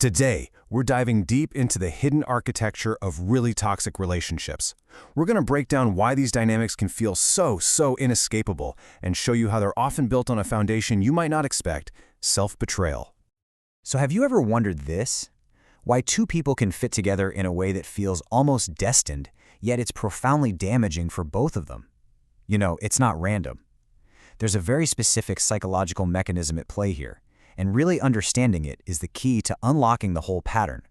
Today, we're diving deep into the hidden architecture of really toxic relationships. We're going to break down why these dynamics can feel so inescapable and show you how they're often built on a foundation you might not expect: self-betrayal. So have you ever wondered this? Why two people can fit together in a way that feels almost destined, yet it's profoundly damaging for both of them? You know, it's not random. There's a very specific psychological mechanism at play here, and really understanding it is the key to unlocking the whole pattern.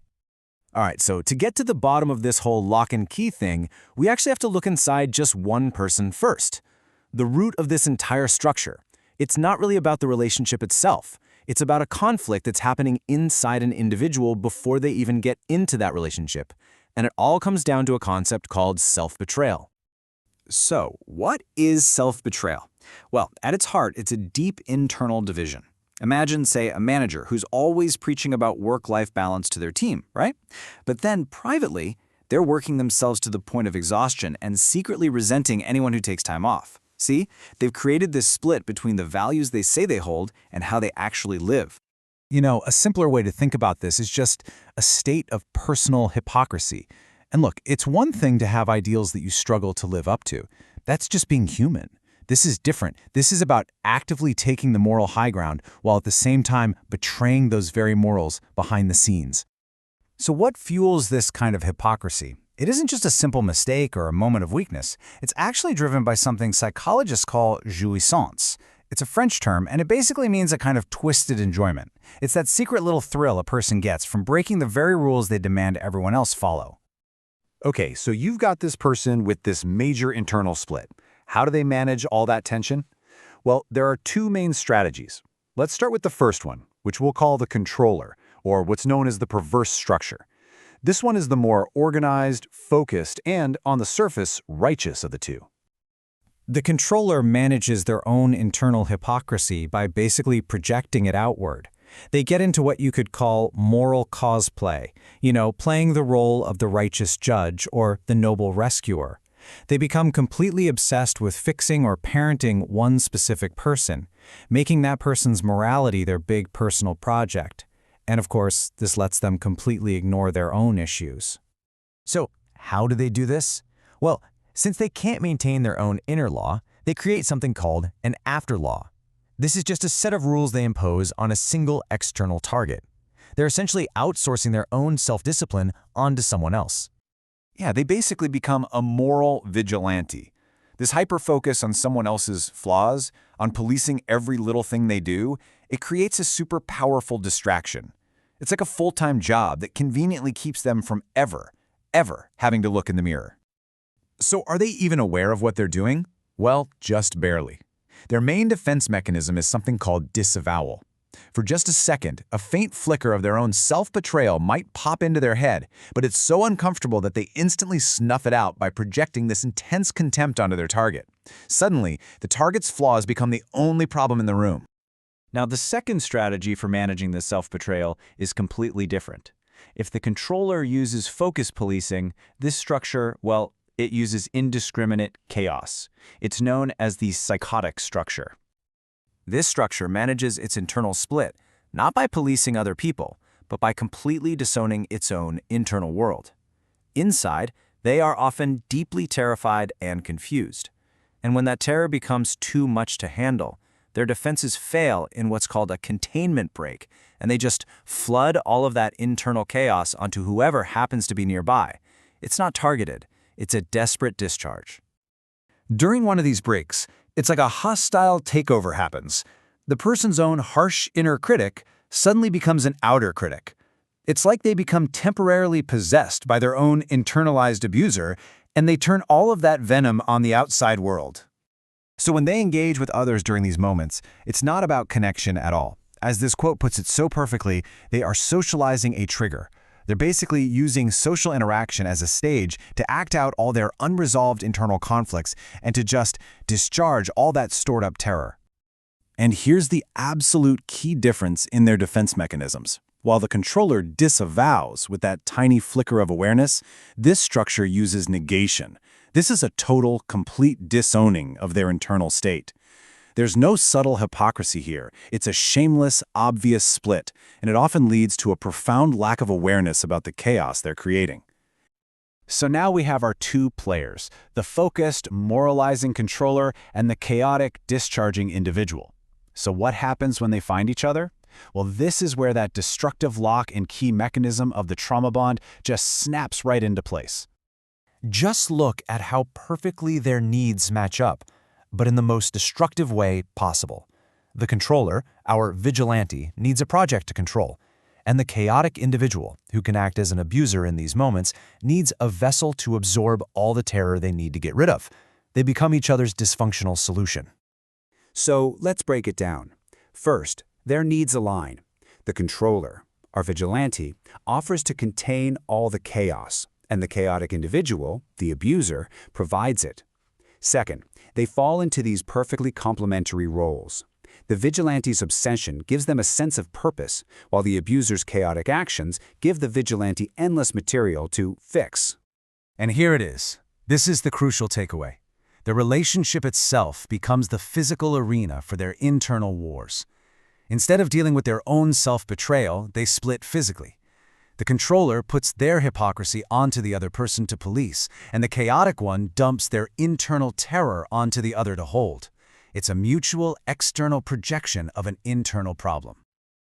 All right, so to get to the bottom of this whole lock and key thing, we actually have to look inside just one person first. The root of this entire structure. It's not really about the relationship itself. It's about a conflict that's happening inside an individual before they even get into that relationship. And it all comes down to a concept called self-betrayal. So, what is self-betrayal? Well, at its heart, it's a deep internal division. Imagine, say, a manager who's always preaching about work-life balance to their team, right? But then, privately, they're working themselves to the point of exhaustion and secretly resenting anyone who takes time off. See, they've created this split between the values they say they hold and how they actually live. You know, a simpler way to think about this is just a state of personal hypocrisy. And look, it's one thing to have ideals that you struggle to live up to. That's just being human. This is different. This is about actively taking the moral high ground while at the same time betraying those very morals behind the scenes. So what fuels this kind of hypocrisy? It isn't just a simple mistake or a moment of weakness. It's actually driven by something psychologists call jouissance. It's a French term, and it basically means a kind of twisted enjoyment. It's that secret little thrill a person gets from breaking the very rules they demand everyone else follow. Okay, so you've got this person with this major internal split. How do they manage all that tension? Well, there are two main strategies. Let's start with the first one, which we'll call the controller, or what's known as the perverse structure. This one is the more organized, focused, and, on the surface, righteous of the two. The controller manages their own internal hypocrisy by basically projecting it outward. They get into what you could call moral cosplay, playing the role of the righteous judge or the noble rescuer. They become completely obsessed with fixing or parenting one specific person, making that person's morality their big personal project. And of course, this lets them completely ignore their own issues. So, how do they do this? Well, since they can't maintain their own inner law, they create something called an afterlaw. This is just a set of rules they impose on a single external target. They're essentially outsourcing their own self-discipline onto someone else. Yeah, they basically become a moral vigilante. This hyper-focus on someone else's flaws, on policing every little thing they do, it creates a super powerful distraction. It's like a full-time job that conveniently keeps them from ever having to look in the mirror. So are they even aware of what they're doing? Well, just barely. Their main defense mechanism is something called disavowal. For just a second, a faint flicker of their own self-betrayal might pop into their head, but it's so uncomfortable that they instantly snuff it out by projecting this intense contempt onto their target. Suddenly, the target's flaws become the only problem in the room. Now, the second strategy for managing this self-betrayal is completely different. If the controller uses focus policing, this structure, well, it uses indiscriminate chaos. It's known as the psychotic structure. This structure manages its internal split, not by policing other people, but by completely disowning its own internal world. Inside, they are often deeply terrified and confused. And when that terror becomes too much to handle, their defenses fail in what's called a containment break, and they just flood all of that internal chaos onto whoever happens to be nearby. It's not targeted. It's a desperate discharge. During one of these breaks, it's like a hostile takeover happens. The person's own harsh inner critic suddenly becomes an outer critic. It's like they become temporarily possessed by their own internalized abuser, and they turn all of that venom on the outside world. So when they engage with others during these moments, it's not about connection at all. As this quote puts it so perfectly, they are socializing a trigger. They're basically using social interaction as a stage to act out all their unresolved internal conflicts and to just discharge all that stored up terror. And here's the absolute key difference in their defense mechanisms. While the controller disavows with that tiny flicker of awareness, this structure uses negation. This is a total, complete disowning of their internal state. There's no subtle hypocrisy here. It's a shameless, obvious split, and it often leads to a profound lack of awareness about the chaos they're creating. So now we have our two players, the focused, moralizing controller and the chaotic, discharging individual. So what happens when they find each other? Well, this is where that destructive lock and key mechanism of the trauma bond just snaps right into place. Just look at how perfectly their needs match up, but in the most destructive way possible. The controller, our vigilante, needs a project to control, and the chaotic individual, who can act as an abuser in these moments, needs a vessel to absorb all the terror they need to get rid of. They become each other's dysfunctional solution. So let's break it down. First, their needs align. The controller, our vigilante, offers to contain all the chaos, and the chaotic individual, the abuser, provides it. Second, they fall into these perfectly complementary roles. The vigilante's obsession gives them a sense of purpose, while the abuser's chaotic actions give the vigilante endless material to fix. And here it is. This is the crucial takeaway. The relationship itself becomes the physical arena for their internal wars. Instead of dealing with their own self-betrayal, they split physically. The controller puts their hypocrisy onto the other person to police, and the chaotic one dumps their internal terror onto the other to hold. It's a mutual external projection of an internal problem.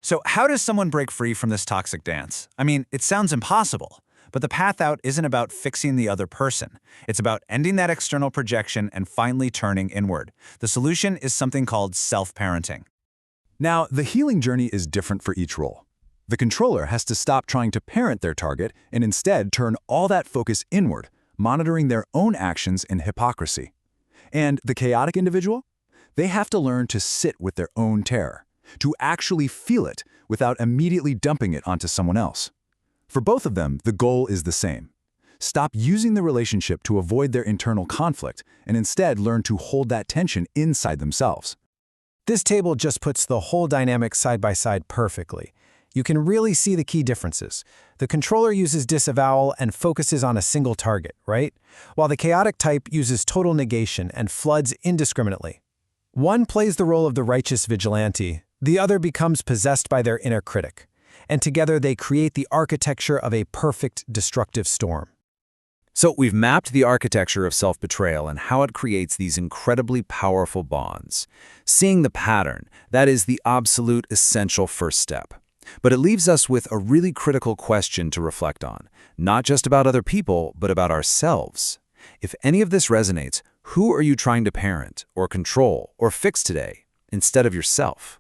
So how does someone break free from this toxic dance? I mean, it sounds impossible, but the path out isn't about fixing the other person. It's about ending that external projection and finally turning inward. The solution is something called self-parenting. Now, the healing journey is different for each role. The controller has to stop trying to parent their target and instead turn all that focus inward, monitoring their own actions and hypocrisy. And the chaotic individual? They have to learn to sit with their own terror, to actually feel it without immediately dumping it onto someone else. For both of them, the goal is the same. Stop using the relationship to avoid their internal conflict and instead learn to hold that tension inside themselves. This table just puts the whole dynamic side by side perfectly. You can really see the key differences. The controller uses disavowal and focuses on a single target, right? While the chaotic type uses total negation and floods indiscriminately. One plays the role of the righteous vigilante, the other becomes possessed by their inner critic. And together they create the architecture of a perfect destructive storm. So we've mapped the architecture of self-betrayal and how it creates these incredibly powerful bonds. Seeing the pattern, that is the absolute essential first step. But it leaves us with a really critical question to reflect on, not just about other people, but about ourselves. If any of this resonates, who are you trying to parent, or control, or fix today, instead of yourself?